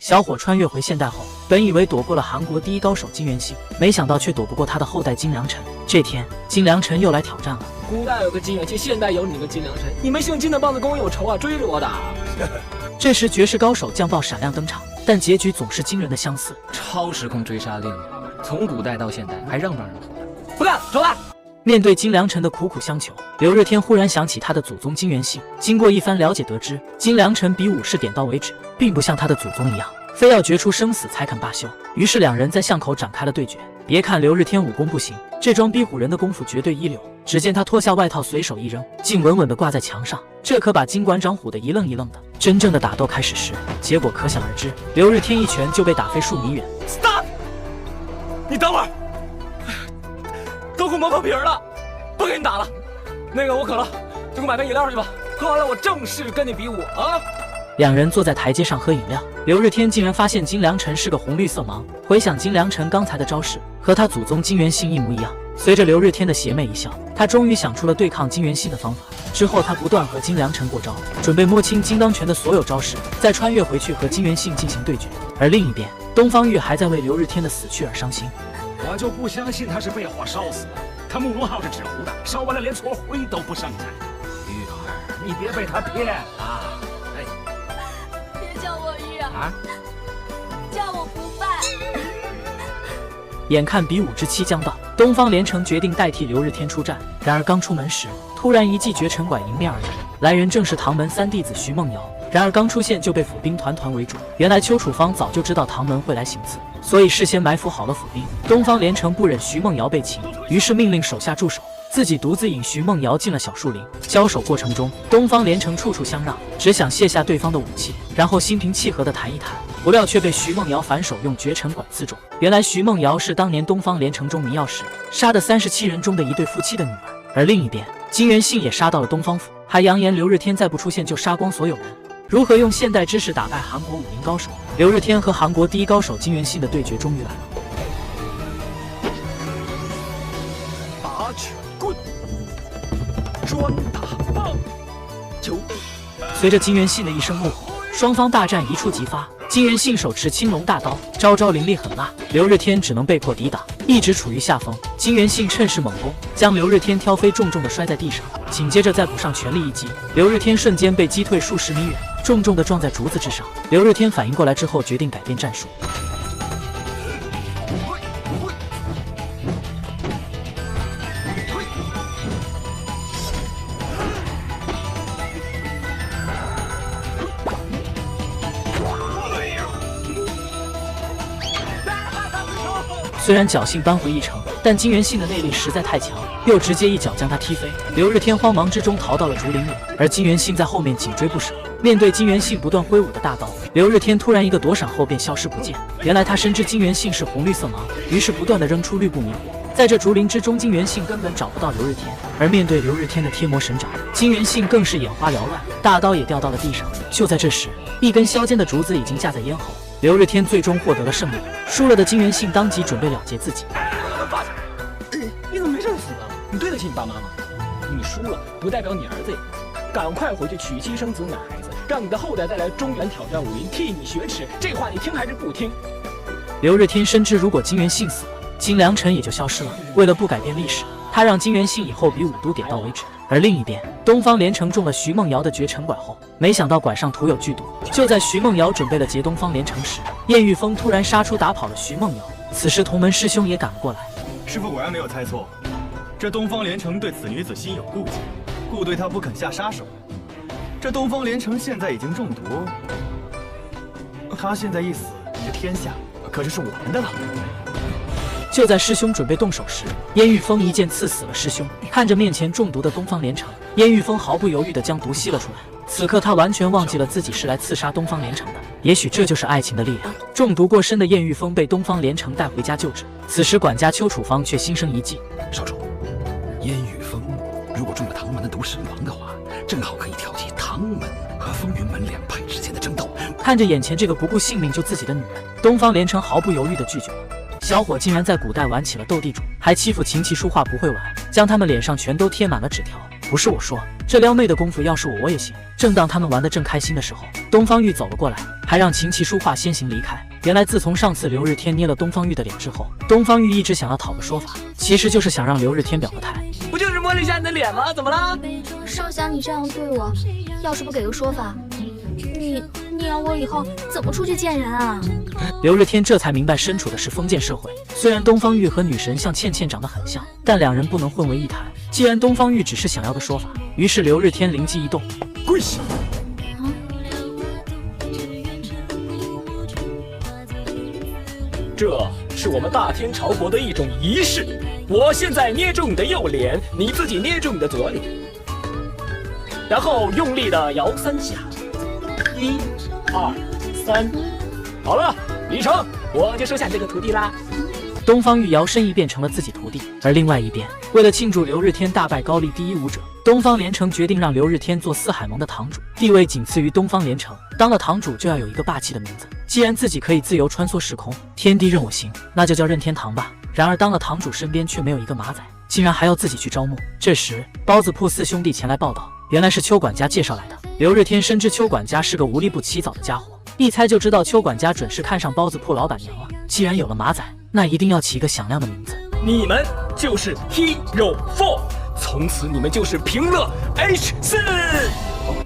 小伙穿越回现代后，本以为躲过了韩国第一高手金元信，没想到却躲不过他的后代金良辰。这天，金良辰又来挑战了。古代有个金元信，现代有你个金良辰，你们姓金的棒子跟我有仇啊，追着我打。这时，绝世高手酱爆闪亮登场，但结局总是惊人的相似。超时空追杀令，从古代到现代还让不让人活？不干，走了。面对金良辰的苦苦相求，刘日天忽然想起他的祖宗金元信。经过一番了解，得知金良辰比武是点到为止，并不像他的祖宗一样，非要决出生死才肯罢休。于是两人在巷口展开了对决。别看刘日天武功不行，这装逼唬人的功夫绝对一流。只见他脱下外套，随手一扔，竟稳稳地挂在墙上，这可把金馆长唬得一愣一愣的。真正的打斗开始时，结果可想而知，刘日天一拳就被打飞数米远。Stop！ 你等会儿，都快磨破皮了，不给你打了。那个我渴了，就给我买杯饮料去吧。喝完了我正式跟你比武啊！两人坐在台阶上喝饮料，刘日天竟然发现金良辰是个红绿色盲。回想金良辰刚才的招式，和他祖宗金元信一模一样。随着刘日天的邪魅一笑，他终于想出了对抗金元信的方法。之后，他不断和金良辰过招，准备摸清金刚拳的所有招式，再穿越回去和金元信进行对决。而另一边，东方玉还在为刘日天的死去而伤心。我就不相信他是被火烧死的，他慕容浩是纸糊的，烧完了连撮灰都不剩下。玉儿，你别被他骗啊！别叫我玉儿啊！叫我不败。眼看比武之期将到，东方连城决定代替刘日天出战。然而刚出门时，突然一记绝尘拐迎面而来，来人正是唐门三弟子徐梦瑶。然而刚出现就被府兵团团围住。原来邱楚芳早就知道唐门会来行刺，所以事先埋伏好了府兵。东方连城不忍徐梦瑶被擒，于是命令手下驻守，自己独自引徐梦瑶进了小树林。交手过程中，东方连城处处相让，只想卸下对方的武器，然后心平气和地谈一谈。不料却被徐梦瑶反手用绝尘管刺中。原来徐梦瑶是当年东方连城中迷药时杀的37人中的一对夫妻的女儿。而另一边，金元信也杀到了东方府，还扬言刘日天再不出现就杀光所有人。如何用现代知识打败韩国武林高手？刘日天和韩国第一高手金元信的对决终于来了。打拳棍，专打棒球。随着金元信的一声怒吼，双方大战一触即发。金元信手持青龙大刀，招招凌厉狠辣，刘日天只能被迫抵挡，一直处于下风。金元信趁势猛攻，将刘日天挑飞，重重的摔在地上。紧接着再补上全力一击，刘日天瞬间被击退数十米远，重重的撞在竹子之上。刘日天反应过来之后，决定改变战术。虽然侥幸扳回一城，但金元信的内力实在太强，又直接一脚将他踢飞。刘日天慌忙之中逃到了竹林里，而金元信在后面紧追不舍。面对金元信不断挥舞的大刀，刘日天突然一个躲闪后便消失不见。原来他深知金元信是红绿色盲，于是不断的扔出绿布迷惑。在这竹林之中，金元信根本找不到刘日天，而面对刘日天的贴魔神掌，金元信更是眼花缭乱，大刀也掉到了地上。就在这时，一根削尖的竹子已经架在咽喉。刘日天最终获得了胜利，输了的金元信当即准备了结自己。你怎么没认死呢？你对得起你爸妈吗？你输了不代表你儿子也赶快回去娶妻生子奶孩子，让你的后代再来中原挑战武林，替你雪耻。这话你听还是不听？刘日天深知，如果金元信死了，金良辰也就消失了。为了不改变历史，他让金元信以后比武都点到为止。而另一边，东方连城中了徐梦瑶的绝尘拐后，没想到拐上涂有剧毒。就在徐梦瑶准备了劫东方连城时，燕玉峰突然杀出，打跑了徐梦瑶。此时同门师兄也赶了过来。师傅果然没有猜错，这东方连城对此女子心有顾忌，故对她不肯下杀手。这东方连城现在已经中毒，他现在一死，你的天下可就是我们的了。就在师兄准备动手时，燕玉峰一剑刺死了师兄。看着面前中毒的东方连城，燕玉峰毫不犹豫地将毒吸了出来。此刻他完全忘记了自己是来刺杀东方连城的，也许这就是爱情的力量。中毒过深的燕玉峰被东方连城带回家救治。此时管家邱楚芳却心生一计，少主，燕玉峰如果中了唐门的毒身亡的话，正好可以挑起唐门和风云门两派之间的争斗。看着眼前这个不顾性命救自己的女人，东方连城毫不犹豫地拒绝了。小伙竟然在古代玩起了斗地主，还欺负琴棋书画不会玩，将他们脸上全都贴满了纸条。不是我说，这撩妹的功夫要是我也行。正当他们玩得正开心的时候，东方玉走了过来，还让琴棋书画先行离开。原来自从上次刘日天捏了东方玉的脸之后，东方玉一直想要讨个说法，其实就是想让刘日天表个态。不就是摸了一下你的脸吗？怎么了？少侠，你这样对我，要是不给个说法，你让我以后怎么出去见人啊？刘日天这才明白身处的是封建社会，虽然东方玉和女神像倩倩长得很像，但两人不能混为一谈。既然东方玉只是想要个说法，于是刘日天灵机一动，跪下！这是我们大天朝国的一种仪式。我现在捏住你的右脸，你自己捏住你的左脸，然后用力的摇3下，1、2、3，好了，李成，我就收下这个徒弟啦。东方玉摇身一变成了自己徒弟，而另外一边，为了庆祝刘日天大败高丽第一武者，东方连城决定让刘日天做四海盟的堂主，地位仅次于东方连城。当了堂主就要有一个霸气的名字，既然自己可以自由穿梭时空，天地任我行，那就叫任天堂吧。然而当了堂主身边却没有一个马仔，竟然还要自己去招募。这时包子铺4兄弟前来报道，原来是邱管家介绍来的。刘日天深知邱管家是个无利不起早的家伙，一猜就知道邱管家准是看上包子铺老板娘了。既然有了马仔，那一定要起一个响亮的名字。你们就是 Hero 4，从此你们就是平乐 H4。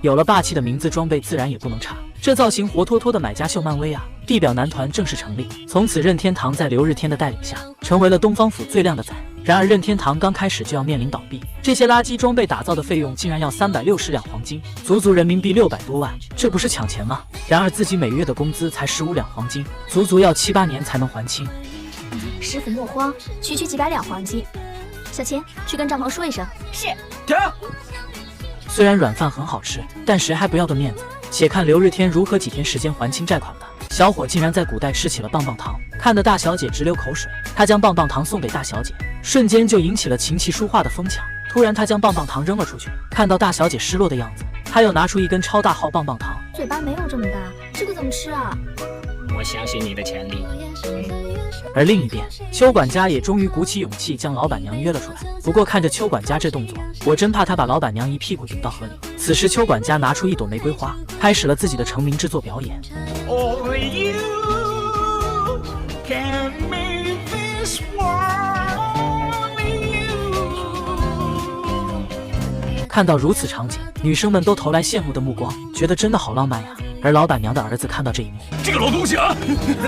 有了霸气的名字，装备自然也不能差。这造型活脱脱的买家秀漫威啊！地表男团正式成立，从此任天堂在刘日天的带领下，成为了东方府最靓的仔。然而任天堂刚开始就要面临倒闭，这些垃圾装备打造的费用竟然要360两黄金，足足人民币600多万，这不是抢钱吗？然而自己每月的工资才15两黄金，足足要7、8年才能还清。师傅莫慌，区区几百两黄金。小琴，去跟帐篷说一声。是。停！虽然软饭很好吃，但谁还不要个面子？且看刘日天如何几天时间还清债款吧。小伙竟然在古代吃起了棒棒糖，看得大小姐直流口水。他将棒棒糖送给大小姐，瞬间就引起了琴棋书画的疯抢。突然他将棒棒糖扔了出去，看到大小姐失落的样子，他又拿出一根超大号棒棒糖。嘴巴没有这么大，这个怎么吃啊？我相信你的潜力。而另一边，邱管家也终于鼓起勇气将老板娘约了出来。不过看着邱管家这动作，我真怕他把老板娘一屁股顶到河里。此时邱管家拿出一朵玫瑰花，开始了自己的成名制作表演。Only you can make this world, only you。看到如此场景，女生们都投来羡慕的目光，觉得真的好浪漫呀。而老板娘的儿子看到这一幕，这个老东西啊！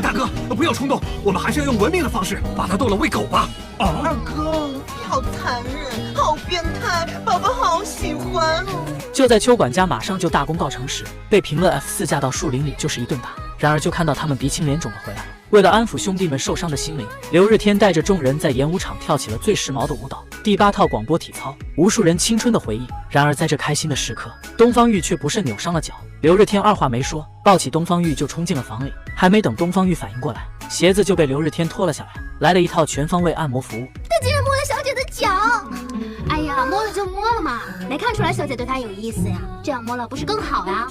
大哥，不要冲动，我们还是要用文明的方式把他剁了喂狗吧。二哥，你好残忍，好变态，宝宝好喜欢哦。就在邱管家马上就大功告成时，被平乐 F4架到树林里就是一顿打。然而就看到他们鼻青脸肿的回来。为了安抚兄弟们受伤的心灵，刘日天带着众人在演武场跳起了最时髦的舞蹈，第8套广播体操，无数人青春的回忆。然而在这开心的时刻，东方玉却不慎扭伤了脚。刘日天二话没说，抱起东方玉就冲进了房里。还没等东方玉反应过来，鞋子就被刘日天脱了下来，来了一套全方位按摩服务。他竟然摸了小姐的脚！哎呀，摸了就摸了嘛，没看出来小姐对他有意思呀？这样摸了不是更好呀？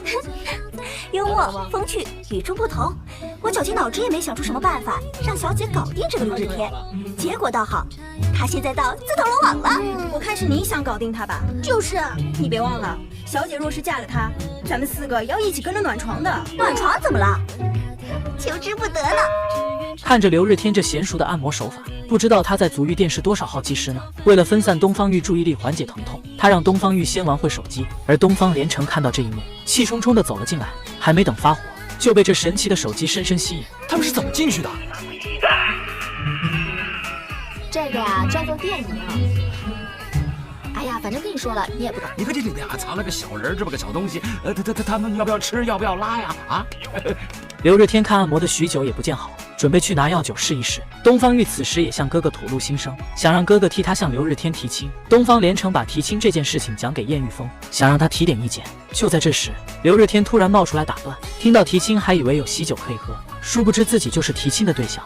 幽默风趣，与众不同。我绞尽脑汁也没想出什么办法让小姐搞定这个刘日天，结果倒好，他现在到自投罗网了。我看是你想搞定他吧？就是，你别忘了，小姐若是嫁了他，咱们4个要一起跟着暖床的。暖床怎么了？求之不得了。看着刘日天这娴熟的按摩手法，不知道他在足浴店是多少号技师呢？为了分散东方玉注意力，缓解疼痛，他让东方玉先玩会手机。而东方连城看到这一幕，气冲冲地走了进来，还没等发火，就被这神奇的手机深深吸引。他们是怎么进去的？这个呀，叫做电影。哎呀，反正跟你说了，你也不懂。你看这里面还藏了个小人，这么个小东西，他们要不要吃，要不要拉呀？啊！刘日天看按摩的许久也不见好，准备去拿药酒试一试。东方玉此时也向哥哥吐露心声，想让哥哥替他向刘日天提亲。东方连城把提亲这件事情讲给燕玉峰，想让他提点意见。就在这时，刘日天突然冒出来打断，听到提亲还以为有喜酒可以喝，殊不知自己就是提亲的对象。